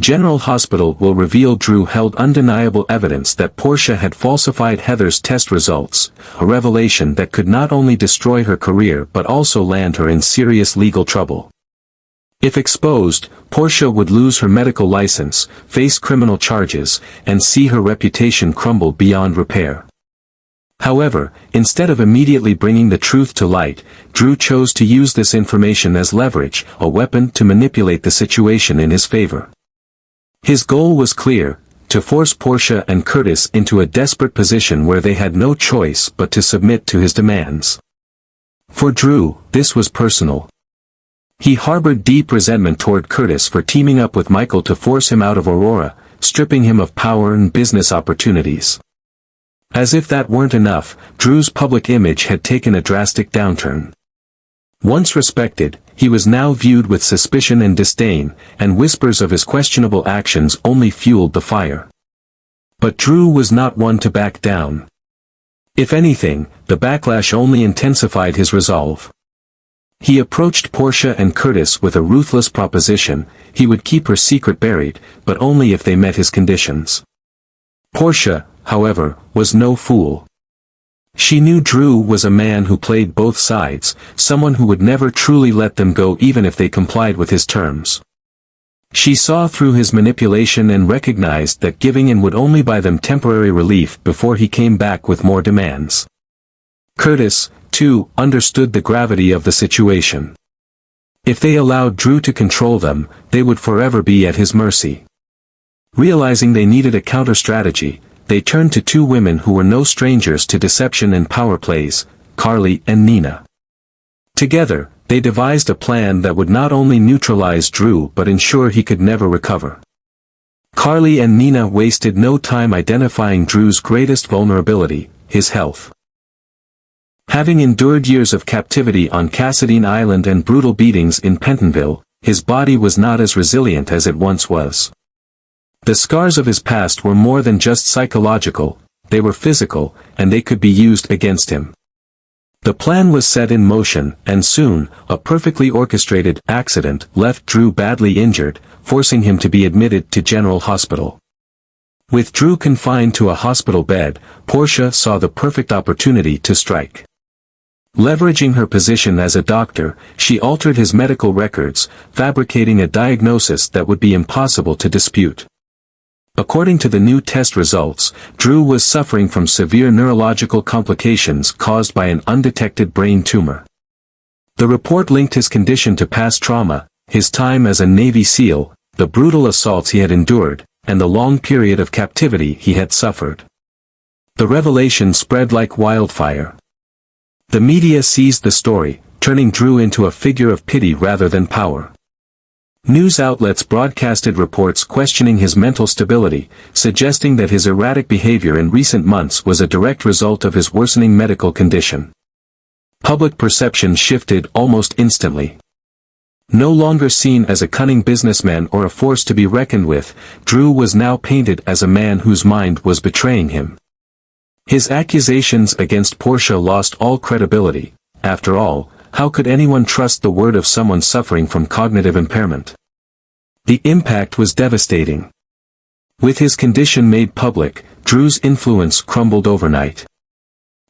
General Hospital will reveal Drew held undeniable evidence that Portia had falsified Heather's test results, a revelation that could not only destroy her career but also land her in serious legal trouble. If exposed, Portia would lose her medical license, face criminal charges, and see her reputation crumble beyond repair. However, instead of immediately bringing the truth to light, Drew chose to use this information as leverage, a weapon to manipulate the situation in his favor. His goal was clear: to force Portia and Curtis into a desperate position where they had no choice but to submit to his demands. For Drew, this was personal. He harbored deep resentment toward Curtis for teaming up with Michael to force him out of Aurora, stripping him of power and business opportunities. As if that weren't enough, Drew's public image had taken a drastic downturn. Once respected, he was now viewed with suspicion and disdain, and whispers of his questionable actions only fueled the fire. But Drew was not one to back down. If anything, the backlash only intensified his resolve. He approached Portia and Curtis with a ruthless proposition: he would keep her secret buried, but only if they met his conditions. Portia, however, was no fool. She knew Drew was a man who played both sides, someone who would never truly let them go even if they complied with his terms. She saw through his manipulation and recognized that giving in would only buy them temporary relief before he came back with more demands. Curtis, too, understood the gravity of the situation. If they allowed Drew to control them, they would forever be at his mercy. Realizing they needed a counter-strategy, they turned to two women who were no strangers to deception and power plays, Carly and Nina. Together, they devised a plan that would not only neutralize Drew but ensure he could never recover. Carly and Nina wasted no time identifying Drew's greatest vulnerability: his health. Having endured years of captivity on Cassadine Island and brutal beatings in Pentonville, his body was not as resilient as it once was. The scars of his past were more than just psychological, they were physical, and they could be used against him. The plan was set in motion, and soon, a perfectly orchestrated accident left Drew badly injured, forcing him to be admitted to General Hospital. With Drew confined to a hospital bed, Portia saw the perfect opportunity to strike. Leveraging her position as a doctor, she altered his medical records, fabricating a diagnosis that would be impossible to dispute. According to the new test results, Drew was suffering from severe neurological complications caused by an undetected brain tumor. The report linked his condition to past trauma, his time as a Navy SEAL, the brutal assaults he had endured, and the long period of captivity he had suffered. The revelation spread like wildfire. The media seized the story, turning Drew into a figure of pity rather than power. News outlets broadcasted reports questioning his mental stability, suggesting that his erratic behavior in recent months was a direct result of his worsening medical condition. Public perception shifted almost instantly. No longer seen as a cunning businessman or a force to be reckoned with, Drew was now painted as a man whose mind was betraying him. His accusations against Portia lost all credibility. After all, how could anyone trust the word of someone suffering from cognitive impairment? The impact was devastating. With his condition made public, Drew's influence crumbled overnight.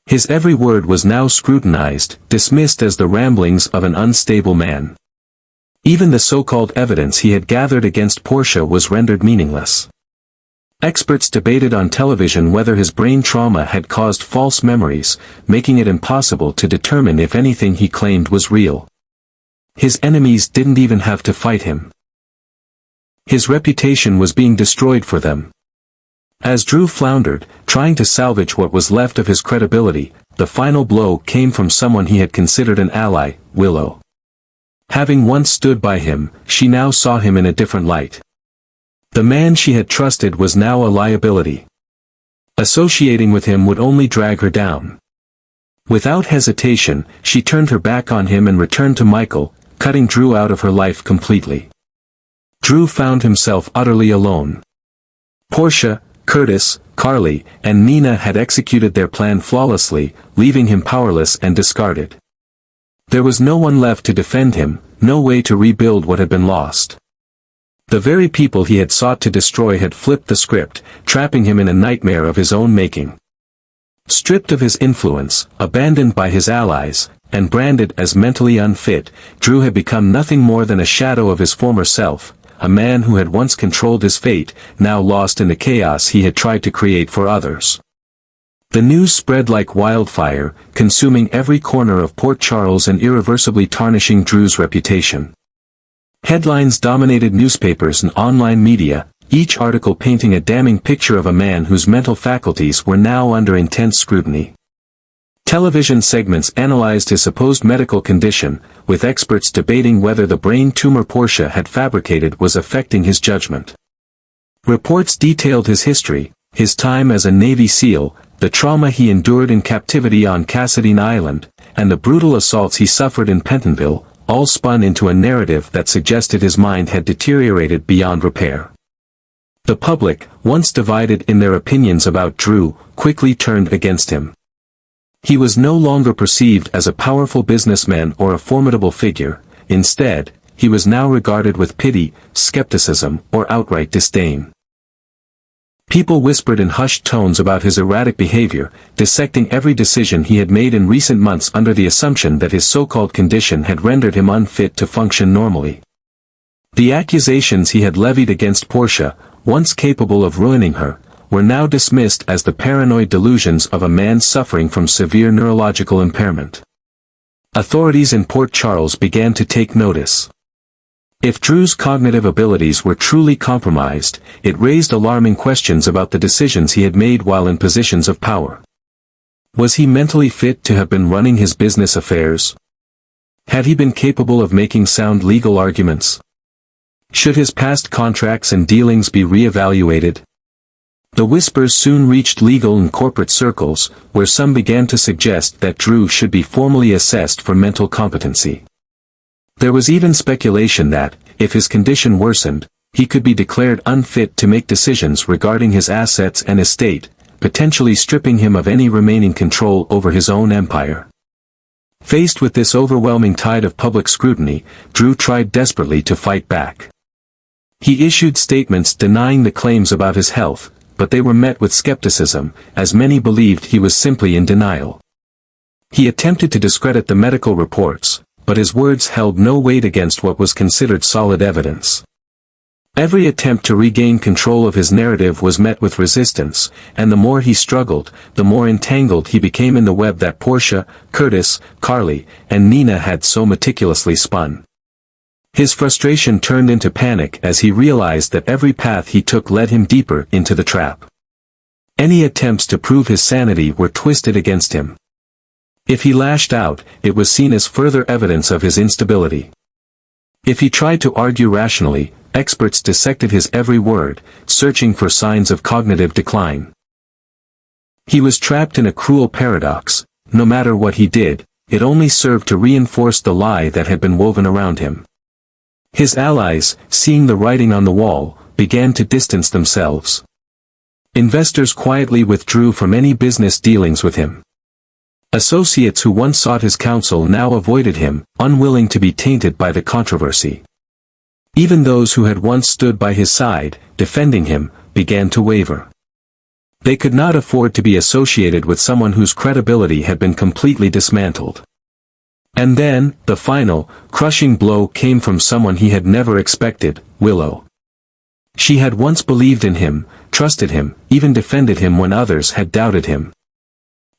His every word was now scrutinized, dismissed as the ramblings of an unstable man. Even the so-called evidence he had gathered against Portia was rendered meaningless. Experts debated on television whether his brain trauma had caused false memories, making it impossible to determine if anything he claimed was real. His enemies didn't even have to fight him. His reputation was being destroyed for them. As Drew floundered, trying to salvage what was left of his credibility, the final blow came from someone he had considered an ally, Willow. Having once stood by him, she now saw him in a different light. The man she had trusted was now a liability. Associating with him would only drag her down. Without hesitation, she turned her back on him and returned to Michael, cutting Drew out of her life completely. Drew found himself utterly alone. Portia, Curtis, Carly, and Nina had executed their plan flawlessly, leaving him powerless and discarded. There was no one left to defend him, no way to rebuild what had been lost. The very people he had sought to destroy had flipped the script, trapping him in a nightmare of his own making. Stripped of his influence, abandoned by his allies, and branded as mentally unfit, Drew had become nothing more than a shadow of his former self, a man who had once controlled his fate, now lost in the chaos he had tried to create for others. The news spread like wildfire, consuming every corner of Port Charles and irreversibly tarnishing Drew's reputation. Headlines dominated newspapers and online media, each article painting a damning picture of a man whose mental faculties were now under intense scrutiny. Television segments analyzed his supposed medical condition, with experts debating whether the brain tumor Portia had fabricated was affecting his judgment. Reports detailed his history, his time as a Navy SEAL, the trauma he endured in captivity on Cassadine Island, and the brutal assaults he suffered in Pentonville, all spun into a narrative that suggested his mind had deteriorated beyond repair. The public, once divided in their opinions about Drew, quickly turned against him. He was no longer perceived as a powerful businessman or a formidable figure. Instead, he was now regarded with pity, skepticism, or outright disdain. People whispered in hushed tones about his erratic behavior, dissecting every decision he had made in recent months under the assumption that his so-called condition had rendered him unfit to function normally. The accusations he had levied against Portia, once capable of ruining her, were now dismissed as the paranoid delusions of a man suffering from severe neurological impairment. Authorities in Port Charles began to take notice. If Drew's cognitive abilities were truly compromised, it raised alarming questions about the decisions he had made while in positions of power. Was he mentally fit to have been running his business affairs? Had he been capable of making sound legal arguments? Should his past contracts and dealings be re-evaluated? The whispers soon reached legal and corporate circles, where some began to suggest that Drew should be formally assessed for mental competency. There was even speculation that, if his condition worsened, he could be declared unfit to make decisions regarding his assets and estate, potentially stripping him of any remaining control over his own empire. Faced with this overwhelming tide of public scrutiny, Drew tried desperately to fight back. He issued statements denying the claims about his health, but they were met with skepticism, as many believed he was simply in denial. He attempted to discredit the medical reports, but his words held no weight against what was considered solid evidence. Every attempt to regain control of his narrative was met with resistance, and the more he struggled, the more entangled he became in the web that Portia, Curtis, Carly, and Nina had so meticulously spun. His frustration turned into panic as he realized that every path he took led him deeper into the trap. Any attempts to prove his sanity were twisted against him. If he lashed out, it was seen as further evidence of his instability. If he tried to argue rationally, experts dissected his every word, searching for signs of cognitive decline. He was trapped in a cruel paradox. No matter what he did, it only served to reinforce the lie that had been woven around him. His allies, seeing the writing on the wall, began to distance themselves. Investors quietly withdrew from any business dealings with him. Associates who once sought his counsel now avoided him, unwilling to be tainted by the controversy. Even those who had once stood by his side, defending him, began to waver. They could not afford to be associated with someone whose credibility had been completely dismantled. And then, the final, crushing blow came from someone he had never expected, Willow. She had once believed in him, trusted him, even defended him when others had doubted him.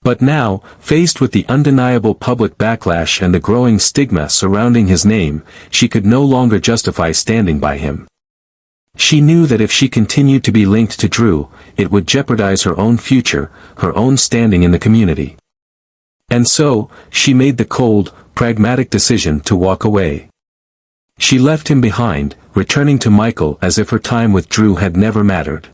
But now, faced with the undeniable public backlash and the growing stigma surrounding his name, she could no longer justify standing by him. She knew that if she continued to be linked to Drew, it would jeopardize her own future, her own standing in the community. And so, she made the cold, pragmatic decision to walk away. She left him behind, returning to Michael as if her time with Drew had never mattered.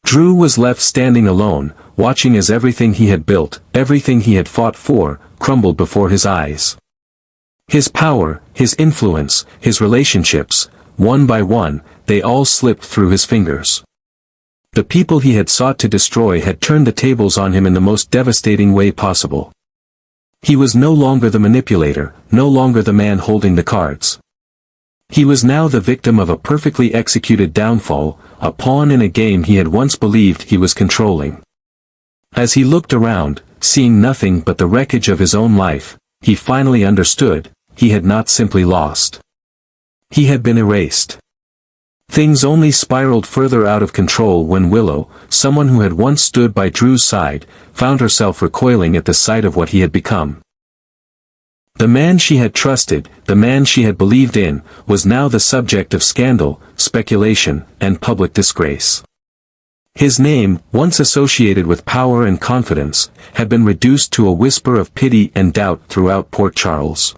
Drew was left standing alone, watching as everything he had built, everything he had fought for, crumbled before his eyes. His power, his influence, his relationships, one by one, they all slipped through his fingers. The people he had sought to destroy had turned the tables on him in the most devastating way possible. He was no longer the manipulator, no longer the man holding the cards. He was now the victim of a perfectly executed downfall, a pawn in a game he had once believed he was controlling. As he looked around, seeing nothing but the wreckage of his own life, he finally understood, he had not simply lost. He had been erased. Things only spiraled further out of control when Willow, someone who had once stood by Drew's side, found herself recoiling at the sight of what he had become. The man she had trusted, the man she had believed in, was now the subject of scandal, speculation, and public disgrace. His name, once associated with power and confidence, had been reduced to a whisper of pity and doubt throughout Port Charles.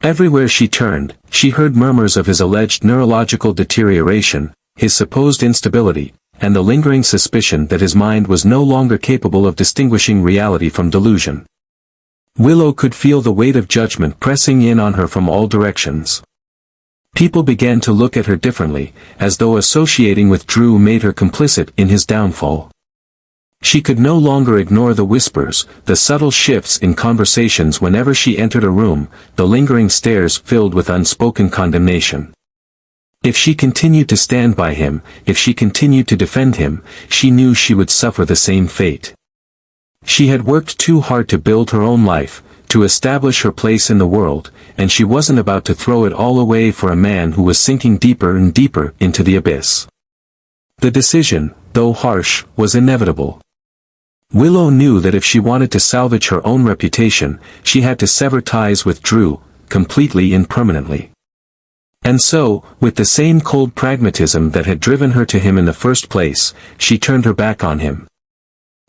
Everywhere she turned, she heard murmurs of his alleged neurological deterioration, his supposed instability, and the lingering suspicion that his mind was no longer capable of distinguishing reality from delusion. Willow could feel the weight of judgment pressing in on her from all directions. People began to look at her differently, as though associating with Drew made her complicit in his downfall. She could no longer ignore the whispers, the subtle shifts in conversations whenever she entered a room, the lingering stares filled with unspoken condemnation. If she continued to stand by him, if she continued to defend him, she knew she would suffer the same fate. She had worked too hard to build her own life, to establish her place in the world, and she wasn't about to throw it all away for a man who was sinking deeper and deeper into the abyss. The decision, though harsh, was inevitable. Willow knew that if she wanted to salvage her own reputation, she had to sever ties with Drew, completely and permanently. And so, with the same cold pragmatism that had driven her to him in the first place, she turned her back on him.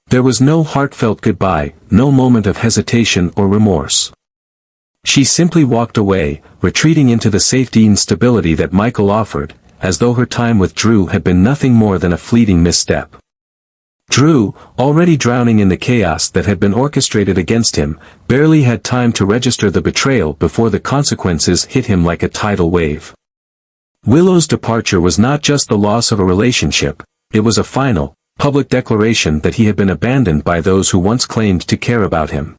There was no heartfelt goodbye, no moment of hesitation or remorse. She simply walked away, retreating into the safety and stability that Michael offered, as though her time with Drew had been nothing more than a fleeting misstep. Drew, already drowning in the chaos that had been orchestrated against him, barely had time to register the betrayal before the consequences hit him like a tidal wave. Willow's departure was not just the loss of a relationship, it was a final, public declaration that he had been abandoned by those who once claimed to care about him.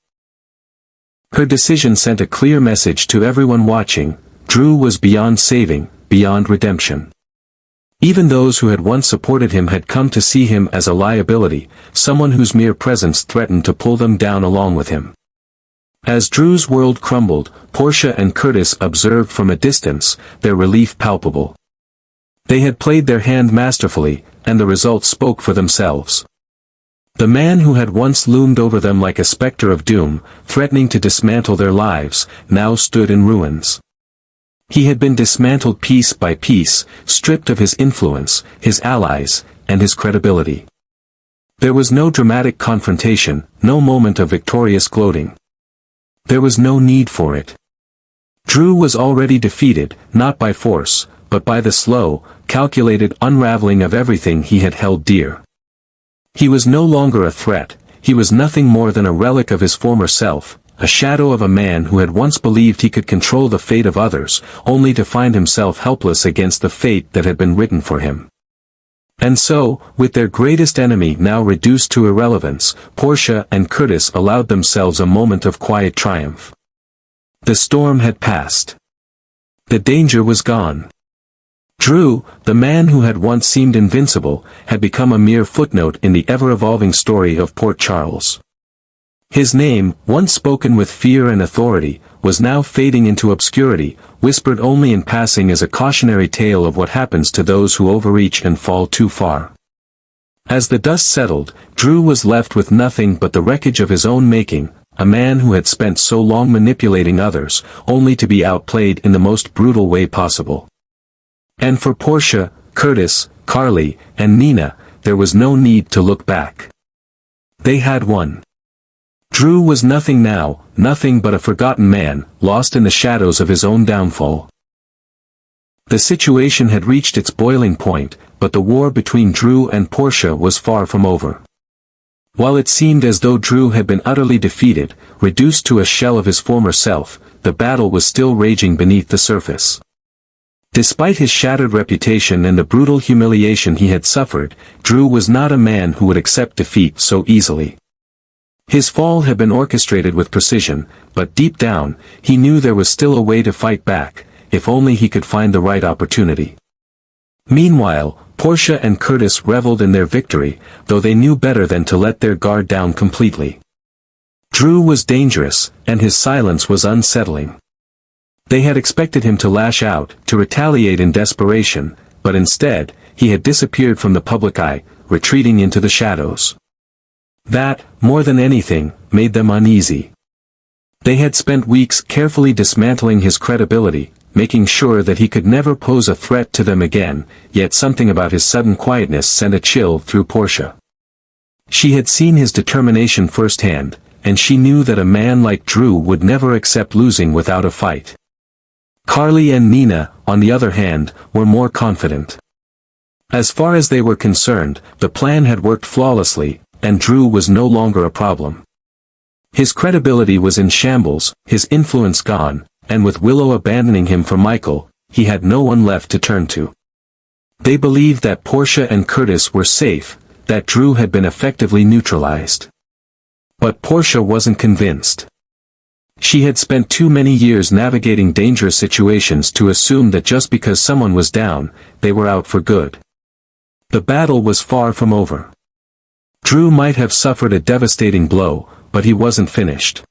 Her decision sent a clear message to everyone watching: Drew was beyond saving, beyond redemption. Even those who had once supported him had come to see him as a liability, someone whose mere presence threatened to pull them down along with him. As Drew's world crumbled, Portia and Curtis observed from a distance, their relief palpable. They had played their hand masterfully, and the results spoke for themselves. The man who had once loomed over them like a specter of doom, threatening to dismantle their lives, now stood in ruins. He had been dismantled piece by piece, stripped of his influence, his allies, and his credibility. There was no dramatic confrontation, no moment of victorious gloating. There was no need for it. Drew was already defeated, not by force, but by the slow, calculated unraveling of everything he had held dear. He was no longer a threat, he was nothing more than a relic of his former self, a shadow of a man who had once believed he could control the fate of others, only to find himself helpless against the fate that had been written for him. And so, with their greatest enemy now reduced to irrelevance, Portia and Curtis allowed themselves a moment of quiet triumph. The storm had passed. The danger was gone. Drew, the man who had once seemed invincible, had become a mere footnote in the ever-evolving story of Port Charles. His name, once spoken with fear and authority, was now fading into obscurity, whispered only in passing as a cautionary tale of what happens to those who overreach and fall too far. As the dust settled, Drew was left with nothing but the wreckage of his own making, a man who had spent so long manipulating others, only to be outplayed in the most brutal way possible. And for Portia, Curtis, Carly, and Nina, there was no need to look back. They had won. Drew was nothing now, nothing but a forgotten man, lost in the shadows of his own downfall. The situation had reached its boiling point, but the war between Drew and Portia was far from over. While it seemed as though Drew had been utterly defeated, reduced to a shell of his former self, the battle was still raging beneath the surface. Despite his shattered reputation and the brutal humiliation he had suffered, Drew was not a man who would accept defeat so easily. His fall had been orchestrated with precision, but deep down, he knew there was still a way to fight back, if only he could find the right opportunity. Meanwhile, Portia and Curtis reveled in their victory, though they knew better than to let their guard down completely. Drew was dangerous, and his silence was unsettling. They had expected him to lash out, to retaliate in desperation, but instead, he had disappeared from the public eye, retreating into the shadows. That, more than anything, made them uneasy. They had spent weeks carefully dismantling his credibility, making sure that he could never pose a threat to them again, yet something about his sudden quietness sent a chill through Portia. She had seen his determination firsthand, and she knew that a man like Drew would never accept losing without a fight. Carly and Nina, on the other hand, were more confident. As far as they were concerned, the plan had worked flawlessly, and Drew was no longer a problem. His credibility was in shambles, his influence gone, and with Willow abandoning him for Michael, he had no one left to turn to. They believed that Portia and Curtis were safe, that Drew had been effectively neutralized. But Portia wasn't convinced. She had spent too many years navigating dangerous situations to assume that just because someone was down, they were out for good. The battle was far from over. Drew might have suffered a devastating blow, but he wasn't finished.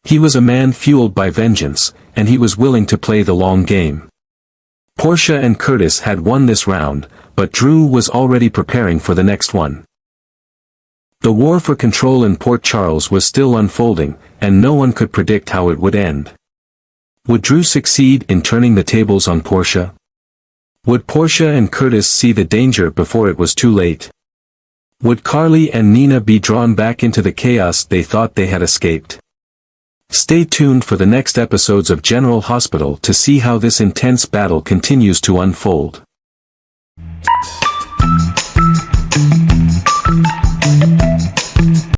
He was a man fueled by vengeance, and he was willing to play the long game. Portia and Curtis had won this round, but Drew was already preparing for the next one. The war for control in Port Charles was still unfolding, and no one could predict how it would end. Would Drew succeed in turning the tables on Portia? Would Portia and Curtis see the danger before it was too late? Would Carly and Nina be drawn back into the chaos they thought they had escaped? Stay tuned for the next episodes of General Hospital to see how this intense battle continues to unfold.